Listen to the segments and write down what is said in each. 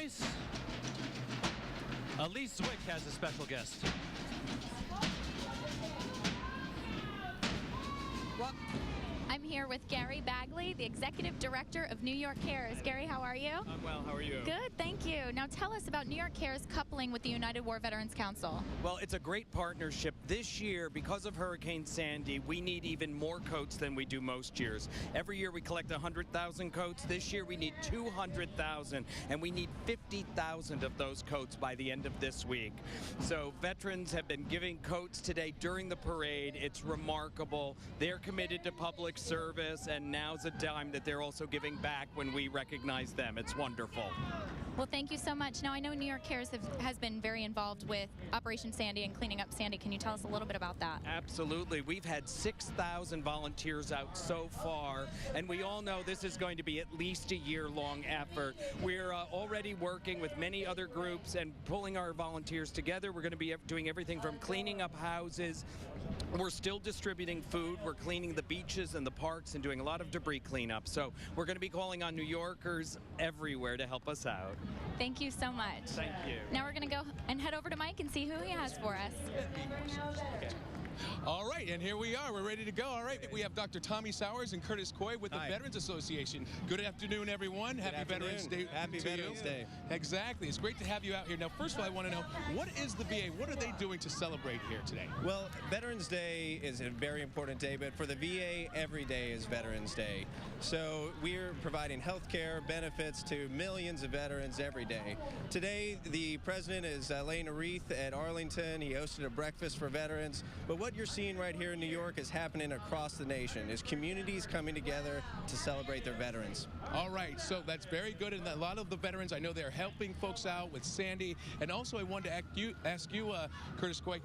nice? Elise Zwick has a special guest. Well, I'm here with Gary Bagley, the Executive Director of New York Cares. Gary, how are you? I'm well, how are you? Good, thank you. Now tell us about New York Cares coupling with the United War Veterans Council. Well, it's a great partnership. This year, because of Hurricane Sandy, we need even more coats than we do most years. Every year we collect 100,000 coats. This year we need 200,000, and we need 50,000 of those coats by the end of this week. So veterans have been giving coats today during the parade. It's remarkable. They're committed to public service, and now's a time that they're also giving back when we recognize them. It's wonderful. Well, thank you so much. Now, I know New York Cares has been very involved with Operation Sandy and cleaning up Sandy. Can you tell us a little bit about that? Absolutely. We've had 6,000 volunteers out so far, and we all know this is going to be at least a year-long effort. We're already working with many other groups and pulling our volunteers together. We're going to be doing everything from cleaning up houses. We're still distributing food. We're cleaning the beaches and the parks and doing a lot of debris cleanup. So we're going to be calling on New Yorkers everywhere to help us out. Thank you so much. Thank you. Now we're going to go and head over to Mike and see who he has for us. All right, and here we are. We're ready to go. All right, we have Dr. Tommy Sowers and Curtis Coy with the Veterans Association. Good afternoon, everyone. Happy Veterans Day. Happy Veterans Day. Exactly. It's great to have you out here. Now, first of all, I want to know, what is the VA? What are they doing to celebrate here today? Well, Veterans Day is a very important day, but for the VA, every day is Veterans Day. So we're providing health care benefits to millions of veterans every day. Today, the president is laying a wreath at Arlington. He hosted a breakfast for veterans. But what you're seeing right here in New York is happening across the nation, is communities coming together to celebrate their veterans. All right, so that's very good, and a lot of the veterans, I know they're helping folks out with Sandy, and also I wanted to ask you, Curtis Coy,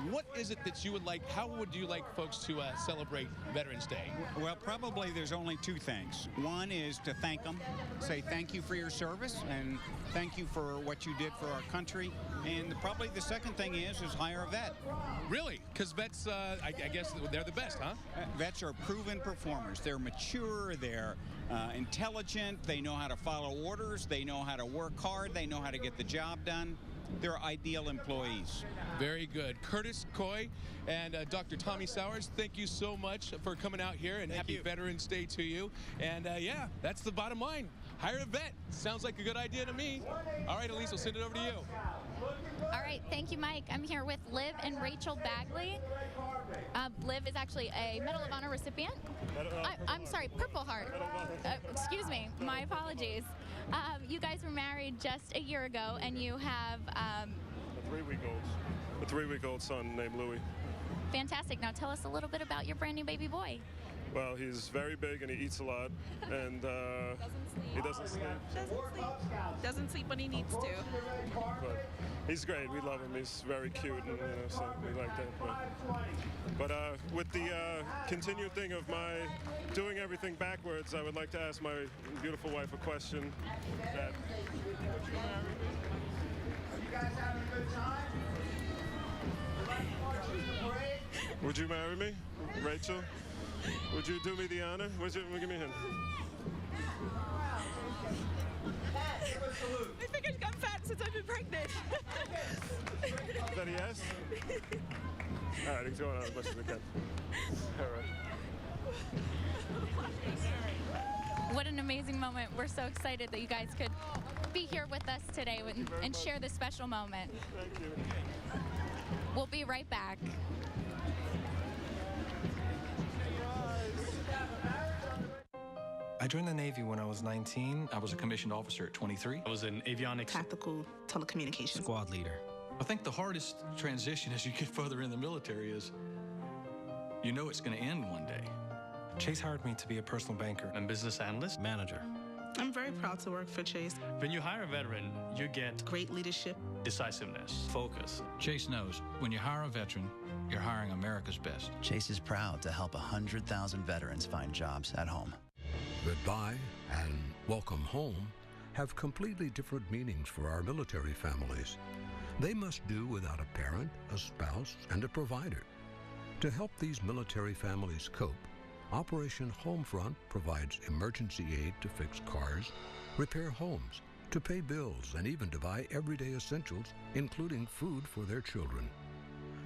what is it that you would like, how would you like folks to celebrate Veterans Day? Well, probably there's only two things. One is to thank them, say thank you for your service, and thank you for what you did for our country, and probably the second thing is hire a vet. Really? Because vets, I guess they're the best, huh? Vets are proven performers. They're mature, they're intelligent, they know how to follow orders, they know how to work hard, they know how to get the job done. They're ideal employees. Very good. Curtis Coy and Dr. Tommy Sowers, thank you so much for coming out here, and happy Veterans Day to you. And yeah, that's the bottom line. Hire a vet. Sounds like a good idea to me. All right, Elise, I'll send it over to you. All right, thank you, Mike. I'm here with Liv and Rachel Bagley. Liv is actually a Medal of Honor recipient. I'm sorry, Purple Heart. Excuse me, my apologies. You guys were married just a year ago, and you have a three-week-old son named Louis. Fantastic. Now tell us a little bit about your brand new baby boy. Well, he's very big and he eats a lot, and he doesn't sleep. Doesn't sleep when he needs to. But he's great. We love him. He's very cute, and so we like that. But with the continued thing of my doing everything backwards, I would like to ask my beautiful wife a question. That, would you marry me, Rachel? Would you do me the honor? Give me a hint. My fingers got fat since I've been pregnant. Is that a yes? All right, he's going on as much as I can. All right. What an amazing moment. We're so excited that you guys could be here with us today and share this special moment. Thank you. We'll be right back. I joined the Navy when I was 19. I was a commissioned officer at 23. I was in avionics. Tactical telecommunications. Squad leader. I think the hardest transition as you get further in the military is you know it's going to end one day. Chase hired me to be a personal banker. I'm business analyst. Manager. I'm very proud to work for Chase. When you hire a veteran, you get Great leadership. decisiveness, focus. Chase knows when you hire a veteran, you're hiring America's best. Chase is proud to help 100,000 veterans find jobs at home. Goodbye and welcome home have completely different meanings for our military families. They must do without a parent, a spouse, and a provider. To help these military families cope, Operation Homefront provides emergency aid to fix cars, repair homes, to pay bills, and even to buy everyday essentials, including food for their children.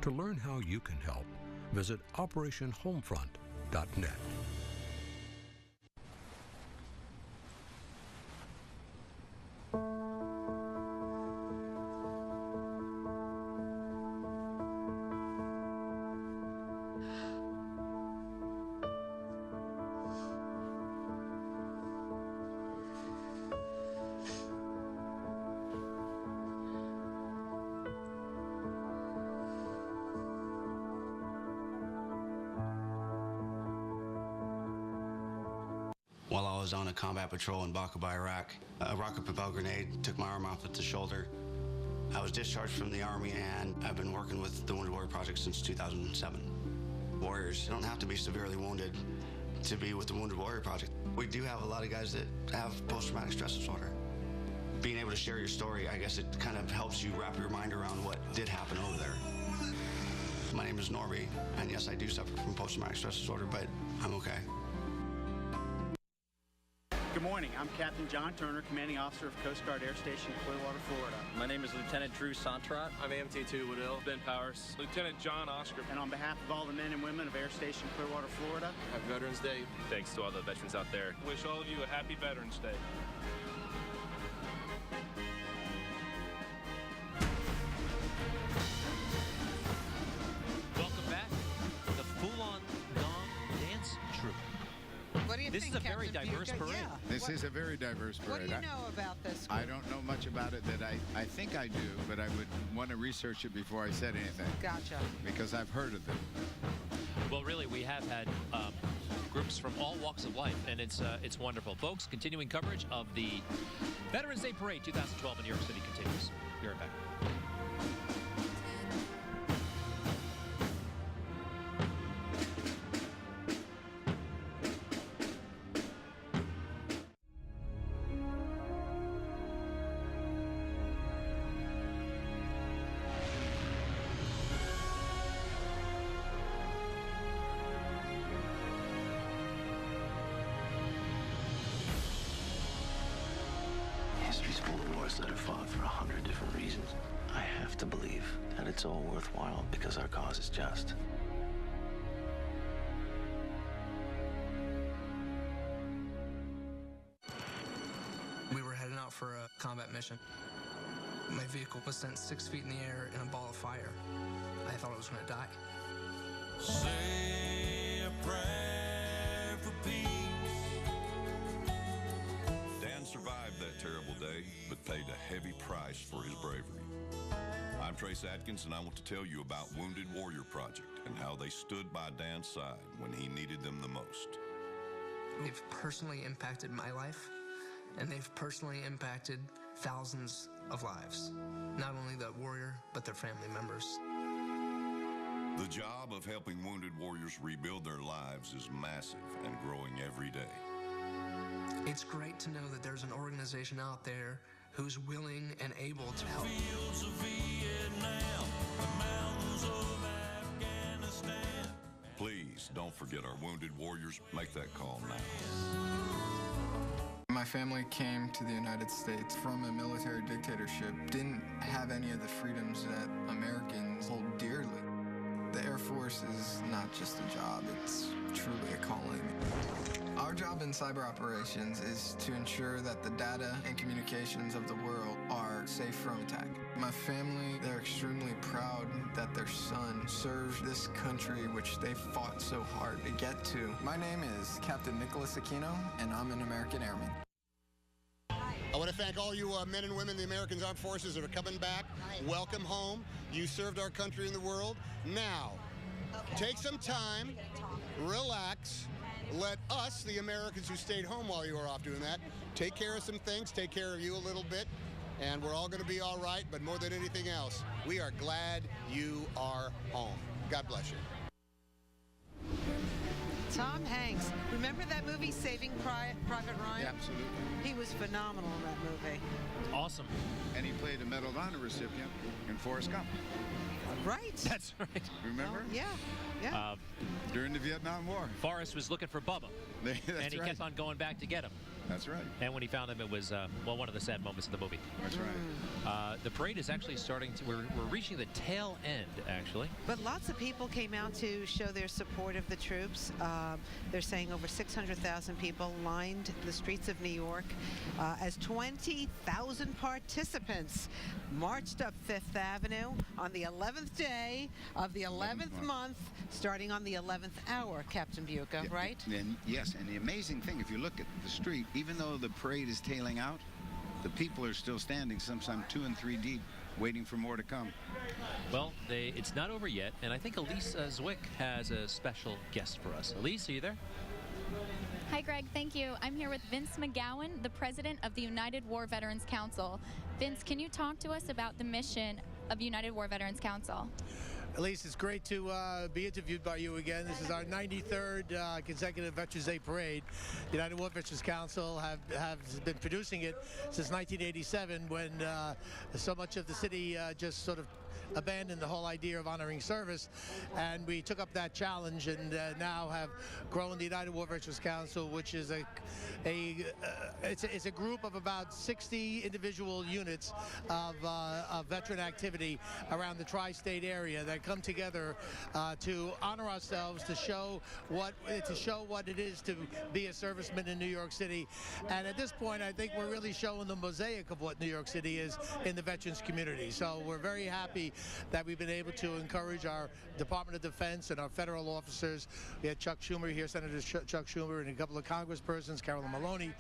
To learn how you can help, visit OperationHomefront.net. While I was on a combat patrol in Bakuba, Iraq, a rocket-propelled grenade took my arm off at the shoulder. I was discharged from the Army, and I've been working with the Wounded Warrior Project since 2007. Warriors don't have to be severely wounded to be with the Wounded Warrior Project. We do have a lot of guys that have post-traumatic stress disorder. Being able to share your story, I guess it kind of helps you wrap your mind around what did happen over there. My name is Norby, and yes, I do suffer from post-traumatic stress disorder, but I'm okay. Good morning. I'm Captain John Turner, Commanding Officer of Coast Guard Air Station, Clearwater, Florida. My name is Lieutenant Drew Santrot. I'm AMT2 Woodill. Ben Powers. Lieutenant John Oscar. And on behalf of all the men and women of Air Station, Clearwater, Florida, Happy Veterans Day. Thanks to all the veterans out there. Wish all of you a happy Veterans Day. Welcome back. The full-on gong dance troupe. What do you This think, is a very Captain diverse Buca? parade. Yeah. This is a very diverse parade. What do you know about this I group? don't know much about it. That I think I do, but I would want to research it before I said anything. Gotcha. Because I've heard of them. Well, really, we have had groups from all walks of life, and it's wonderful. Folks, continuing coverage of the Veterans Day Parade 2012 in New York City continues. Be right back. History's full of wars that are fought for 100 different reasons. I have to believe that it's all worthwhile because our cause is just. We were heading out for a combat mission. My vehicle was sent 6 feet in the air in a ball of fire. I thought I was going to die. Say a prayer for peace. Dan survived that terrible day, but paid a heavy price for his bravery. I'm Trace Atkins, and I want to tell you about Wounded Warrior Project and how they stood by Dan's side when he needed them the most. They've personally impacted my life, and they've personally impacted thousands of lives. Not only the warrior, but their family members. The job of helping wounded warriors rebuild their lives is massive and growing every day. It's great to know that there's an organization out there who's willing and able to help. Fields of Vietnam, the mountains of Afghanistan. Please don't forget our wounded warriors. Make that call now. My family came to the United States from a military dictatorship, didn't have any of the freedoms that Americans hold dearly. The Air Force is not just a job, it's truly a calling. Our job in cyber operations is to ensure that the data and communications of the world are safe from attack. My family, they're extremely proud that their son serves this country which they fought so hard to get to. My name is Captain Nicholas Aquino, and I'm an American Airman. I want to thank all you men and women in the American Armed Forces that are coming back. Welcome home. You served our country and the world. Now, take some time, relax, let us, the Americans who stayed home while you were off doing that, take care of some things, take care of you a little bit, and we're all going to be all right, but more than anything else, we are glad you are home. God bless you. Tom Hanks. Remember that movie, Saving Private Ryan? Yeah, absolutely. He was phenomenal in that movie. Awesome. And he played a Medal of Honor recipient in Forrest Gump. Right. That's right. Remember? Yeah, yeah. During the Vietnam War. Forrest was looking for Bubba, That's and he right. kept on going back to get him. That's right. And when he found them, it was, well, one of the sad moments of the movie. That's right. The parade is actually starting to, we're reaching the tail end, actually. But lots of people came out to show their support of the troops. They're saying over 600,000 people lined the streets of New York as 20,000 participants marched up Fifth Avenue on the 11th day of the 11th month, starting on the 11th hour, Captain Buca, right? And yes, and the amazing thing, if you look at the street, even though the parade is tailing out, the people are still standing, sometimes 2 and 3 deep, waiting for more to come. Well, it's not over yet, and I think Elise Zwick has a special guest for us. Elise, are you there? Hi, Greg. Thank you. I'm here with Vince McGowan, the president of the United War Veterans Council. Vince, can you talk to us about the mission of United War Veterans Council? Elise, it's great to be interviewed by you again. This is our 93rd consecutive Veterans Day Parade. The United War Veterans Council has been producing it since 1987, when so much of the city just sort of abandoned the whole idea of honoring service, and we took up that challenge and now have grown the United War Veterans Council, which is it's a group of about 60 individual units of veteran activity around the tri-state area that come together to honor ourselves, to show what it is to be a serviceman in New York City. And at this point, I think we're really showing the mosaic of what New York City is in the veterans community. So we're very happy that we've been able to encourage our Department of Defense and our federal officers. We had Chuck Schumer here, Senator Chuck Schumer, and a couple of congresspersons, Carolyn Maloney,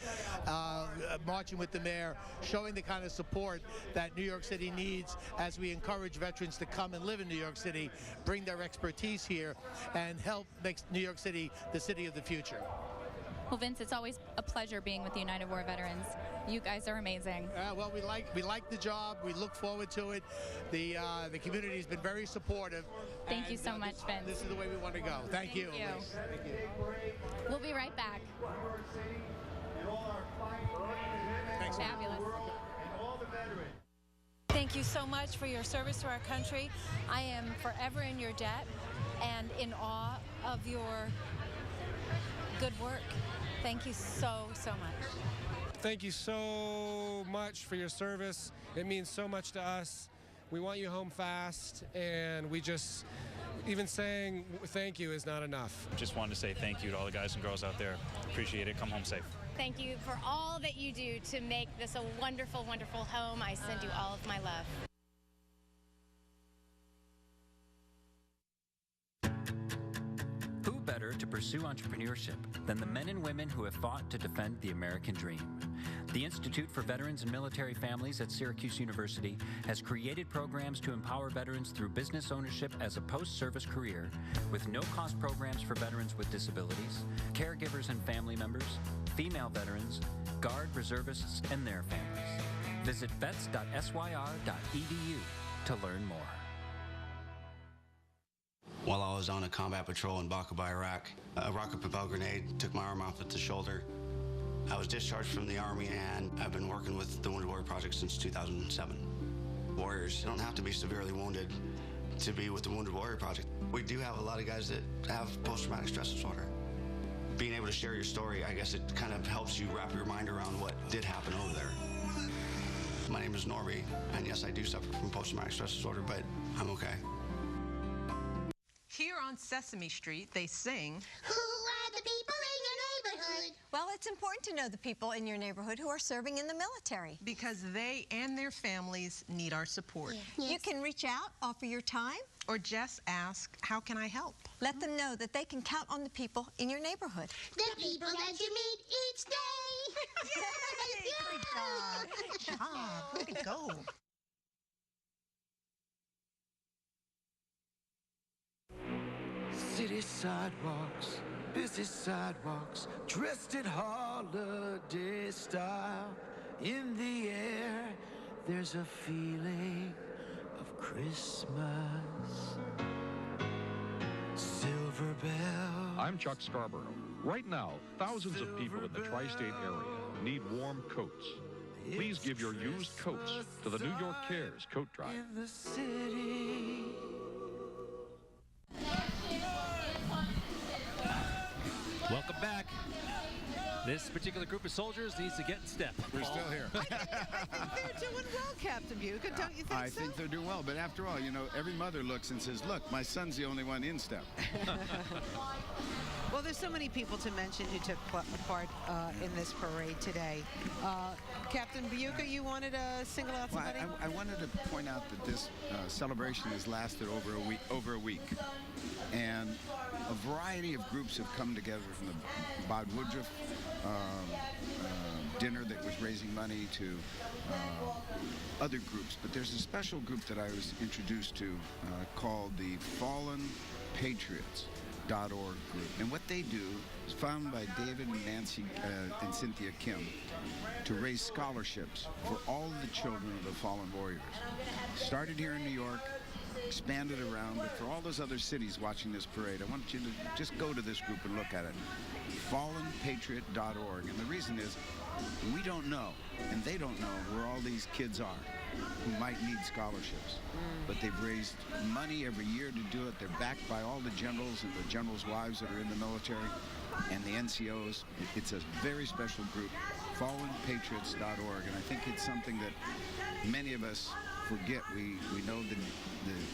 marching with the mayor, showing the kind of support that New York City needs as we encourage veterans to come and live in New York City, bring their expertise here, and help make New York City the city of the future. Well, Vince, it's always a pleasure being with the United War Veterans. You guys are amazing. Well, we like the job. We look forward to it. The community has been very supportive. Thank you so much, Vince. This is the way we want to go. Thank you. Thank you. We'll be right back. Thanks. Fabulous. Thank you so much for your service to our country. I am forever in your debt and in awe of your good work. Thank you so much. Thank you so much for your service. It means so much to us. We want you home fast, and even saying thank you is not enough. Just wanted to say thank you to all the guys and girls out there. Appreciate it. Come home safe. Thank you for all that you do to make this a wonderful, wonderful home. I send you all of my love. Who better to pursue entrepreneurship than the men and women who have fought to defend the American dream? The Institute for Veterans and Military Families at Syracuse University has created programs to empower veterans through business ownership as a post-service career, with no-cost programs for veterans with disabilities, caregivers and family members, female veterans, Guard reservists, and their families. Visit vets.syr.edu to learn more. While I was on a combat patrol in Baqaba, Iraq, a rocket-propelled grenade took my arm off at the shoulder. I was discharged from the Army, and I've been working with the Wounded Warrior Project since 2007. Warriors don't have to be severely wounded to be with the Wounded Warrior Project. We do have a lot of guys that have post-traumatic stress disorder. Being able to share your story, I guess it kind of helps you wrap your mind around what did happen over there. My name is Norby, and yes, I do suffer from post-traumatic stress disorder, but I'm okay. Here on Sesame Street, they sing, "Who are the people in your neighborhood?" Well, it's important to know the people in your neighborhood who are serving in the military. Because they and their families need our support. Yes. You can reach out, offer your time, or just ask, how can I help? Let them know that they can count on the people in your neighborhood. The people that you meet each day. Yay! Great job. Good job. Way to go. City sidewalks, busy sidewalks, dressed in holiday style. In the air, there's a feeling of Christmas. Silver bells. I'm Chuck Scarborough. Right now, thousands of people in the tri-state area need warm coats. Please give your used coats to the New York Cares Coat Drive. In the city. Welcome back. This particular group of soldiers needs to get in step. We're still here. I think they're doing well, Captain Buca. Don't you think I think they're doing well, but after all, you know, every mother looks and says, look, my son's the only one in step. Well, there's so many people to mention who took part in this parade today. Captain Buca, you wanted to single out somebody? Well, I wanted to point out that this celebration has lasted over a week. And a variety of groups have come together, from the Bob Woodruff dinner that was raising money to other groups. But there's a special group that I was introduced to called the Fallen Patriots.org group. And what they do is founded by David and Nancy and Cynthia Kim to raise scholarships for all of the children of the fallen warriors. Started here in New York, expanded around, but for all those other cities watching this parade, I want you to just go to this group and look at it. FallenPatriot.org. And the reason is, we don't know, and they don't know where all these kids are who might need scholarships. But they've raised money every year to do it. They're backed by all the generals and the generals' wives that are in the military and the NCOs. It's a very special group, FallenPatriots.org. And I think it's something that many of us forget. We know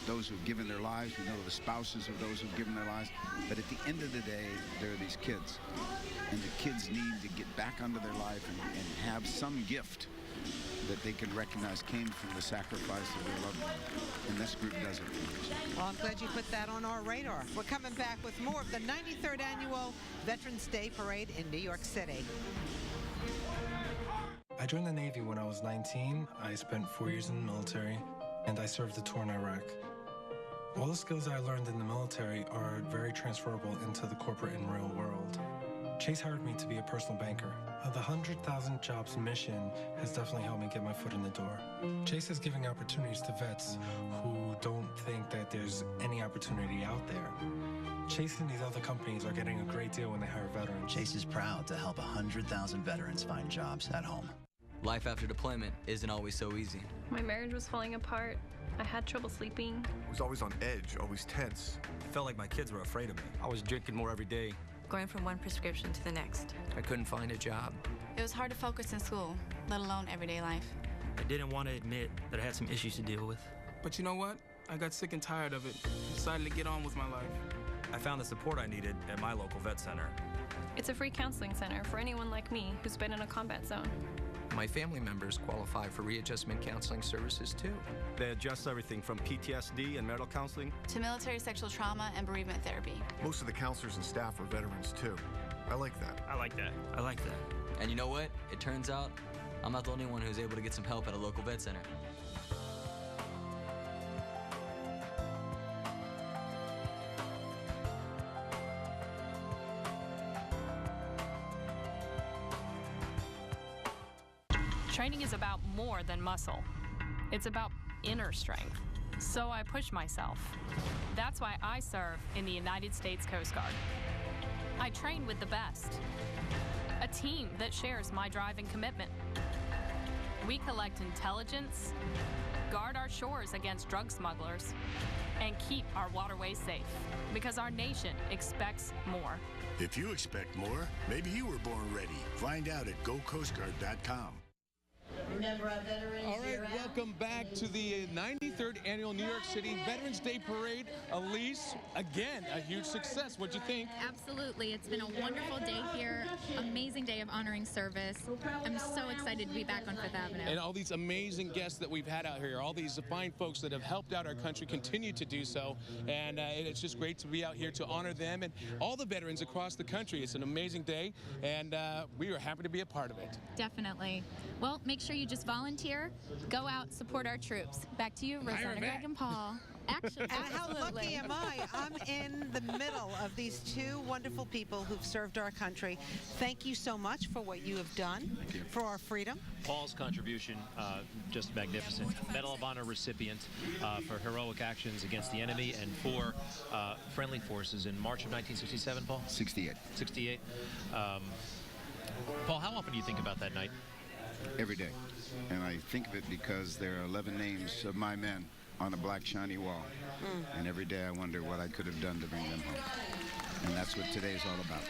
those who've given their lives. We know the spouses of those who've given their lives. But at the end of the day, there are these kids. And the kids need to get back onto their life and have some gift that they can recognize came from the sacrifice of their loved ones. And this group does it. Well, I'm glad you put that on our radar. We're coming back with more of the 93rd Annual Veterans Day Parade in New York City. I joined the Navy when I was 19. I spent 4 years in the military, and I served a tour in Iraq. All the skills I learned in the military are very transferable into the corporate and real world. Chase hired me to be a personal banker. The 100,000 Jobs mission has definitely helped me get my foot in the door. Chase is giving opportunities to vets who don't think that there's any opportunity out there. Chase and these other companies are getting a great deal when they hire veterans. Chase is proud to help 100,000 veterans find jobs at home. Life after deployment isn't always so easy. My marriage was falling apart. I had trouble sleeping. I was always on edge, always tense. I felt like my kids were afraid of me. I was drinking more every day. Going from one prescription to the next. I couldn't find a job. It was hard to focus in school, let alone everyday life. I didn't want to admit that I had some issues to deal with. But you know what? I got sick and tired of it. I decided to get on with my life. I found the support I needed at my local vet center. It's a free counseling center for anyone like me who's been in a combat zone. My family members qualify for readjustment counseling services too. They adjust everything from PTSD and marital counseling to military sexual trauma and bereavement therapy. Most of the counselors and staff are veterans too. I like that. I like that. I like that. And you know what? It turns out I'm not the only one who's able to get some help at a local vet center. Training is about more than muscle. It's about inner strength. So I push myself. That's why I serve in the United States Coast Guard. I train with the best. A team that shares my drive and commitment. We collect intelligence, guard our shores against drug smugglers, and keep our waterways safe. Because our nation expects more. If you expect more, maybe you were born ready. Find out at GoCoastGuard.com. Remember our veterans. All right, welcome back to the 93rd Annual New York City Veterans Day Parade. Elise, again, a huge success. What'd you think? Absolutely. It's been a wonderful day here. Amazing day of honoring service. I'm so excited to be back on Fifth Avenue. And all these amazing guests that we've had out here, all these fine folks that have helped out our country, continue to do so. And it's just great to be out here to honor them and all the veterans across the country. It's an amazing day, and we are happy to be a part of it. Definitely. Well, make sure you just volunteer, go out, support our troops. Back to you, Rosanna, Greg, and Paul. Actually, and how lucky am I? I'm in the middle of these two wonderful people who've served our country. Thank you so much for what you have done for our freedom. Paul's contribution, just magnificent. Medal of Honor recipient for heroic actions against the enemy and for friendly forces in March of 1967, Paul? 68. 68. Paul, how often do you think about that night? Every day. And I think of it because there are 11 names of my men on a black shiny wall. And every day I wonder what I could have done to bring them home. And that's what today is all about.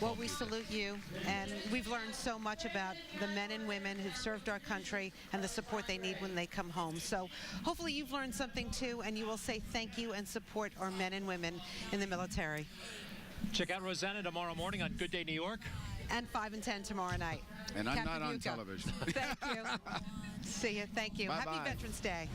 Well, we salute you, and we've learned so much about the men and women who've served our country and the support they need when they come home. So hopefully you've learned something too, and you will say thank you and support our men and women in the military. Check out Rosanna tomorrow morning on Good Day New York. And 5 and 10 tomorrow night. And I'm Captain not on Bucca. television. Thank you. See you. Thank you. Bye-bye. Happy Veterans Day.